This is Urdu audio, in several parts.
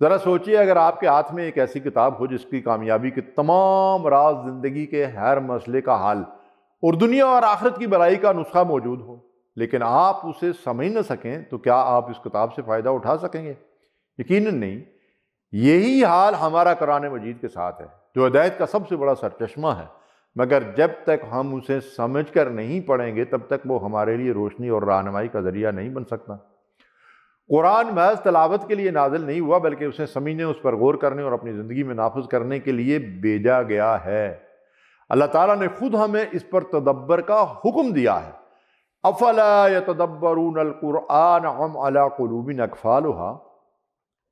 ذرا سوچئے اگر آپ کے ہاتھ میں ایک ایسی کتاب ہو جس کی کامیابی کے تمام راز، زندگی کے ہر مسئلے کا حل اور دنیا اور آخرت کی بھلائی کا نسخہ موجود ہو، لیکن آپ اسے سمجھ نہ سکیں، تو کیا آپ اس کتاب سے فائدہ اٹھا سکیں گے؟ یقیناً نہیں۔ یہی حال ہمارا قرآن مجید کے ساتھ ہے، جو ہدایت کا سب سے بڑا سرچشمہ ہے، مگر جب تک ہم اسے سمجھ کر نہیں پڑھیں گے تب تک وہ ہمارے لیے روشنی اور رہنمائی کا ذریعہ نہیں بن سکتا۔ قرآن محض تلاوت کے لیے نازل نہیں ہوا، بلکہ اسے سمجھنے، اس پر غور کرنے اور اپنی زندگی میں نافذ کرنے کے لیے بھیجا گیا ہے۔ اللہ تعالیٰ نے خود ہمیں اس پر تدبر کا حکم دیا ہے۔ افلا یتدبرون القرآن ام علی قلوب اقفالها،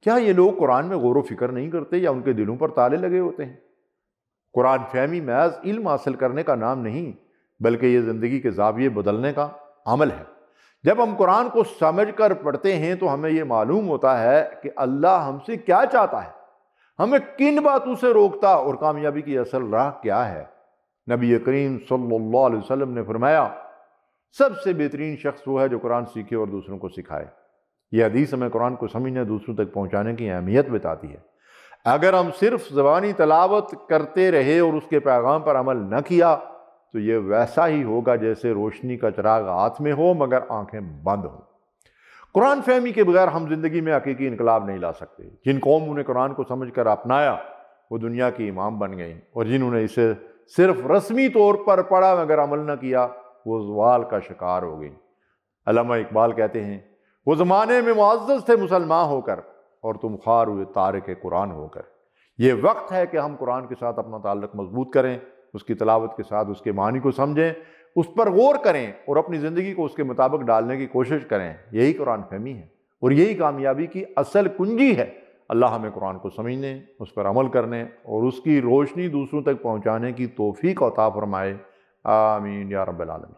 کیا یہ لوگ قرآن میں غور و فکر نہیں کرتے یا ان کے دلوں پر تالے لگے ہوتے ہیں؟ قرآن فہمی محض علم حاصل کرنے کا نام نہیں، بلکہ یہ زندگی کے زاویے بدلنے کا عمل ہے۔ جب ہم قرآن کو سمجھ کر پڑھتے ہیں تو ہمیں یہ معلوم ہوتا ہے کہ اللہ ہم سے کیا چاہتا ہے، ہمیں کن باتوں سے روکتا اور کامیابی کی اصل راہ کیا ہے۔ نبی کریم صلی اللہ علیہ وسلم نے فرمایا، سب سے بہترین شخص وہ ہے جو قرآن سیکھے اور دوسروں کو سکھائے۔ یہ حدیث ہمیں قرآن کو سمجھنے، دوسروں تک پہنچانے کی اہمیت بتاتی ہے۔ اگر ہم صرف زبانی تلاوت کرتے رہے اور اس کے پیغام پر عمل نہ کیا تو یہ ویسا ہی ہوگا جیسے روشنی کا چراغ ہاتھ میں ہو مگر آنکھیں بند ہوں۔ قرآن فہمی کے بغیر ہم زندگی میں حقیقی انقلاب نہیں لا سکتے۔ جن قوموں نے قرآن کو سمجھ کر اپنایا وہ دنیا کی امام بن گئیں، اور جنہوں نے اسے صرف رسمی طور پر پڑھا مگر عمل نہ کیا وہ زوال کا شکار ہو گئیں۔ علامہ اقبال کہتے ہیں، وہ زمانے میں معزز تھے مسلمان ہو کر، اور تم خوار ہوئے تارک قرآن ہو کر۔ یہ وقت ہے کہ ہم قرآن کے ساتھ اپنا تعلق مضبوط کریں، اس کی تلاوت کے ساتھ اس کے معنی کو سمجھیں، اس پر غور کریں اور اپنی زندگی کو اس کے مطابق ڈالنے کی کوشش کریں۔ یہی قرآن فہمی ہے اور یہی کامیابی کی اصل کنجی ہے۔ اللہ ہمیں قرآن کو سمجھنے، اس پر عمل کرنے اور اس کی روشنی دوسروں تک پہنچانے کی توفیق عطا فرمائے۔ آمین یا رب العالمین۔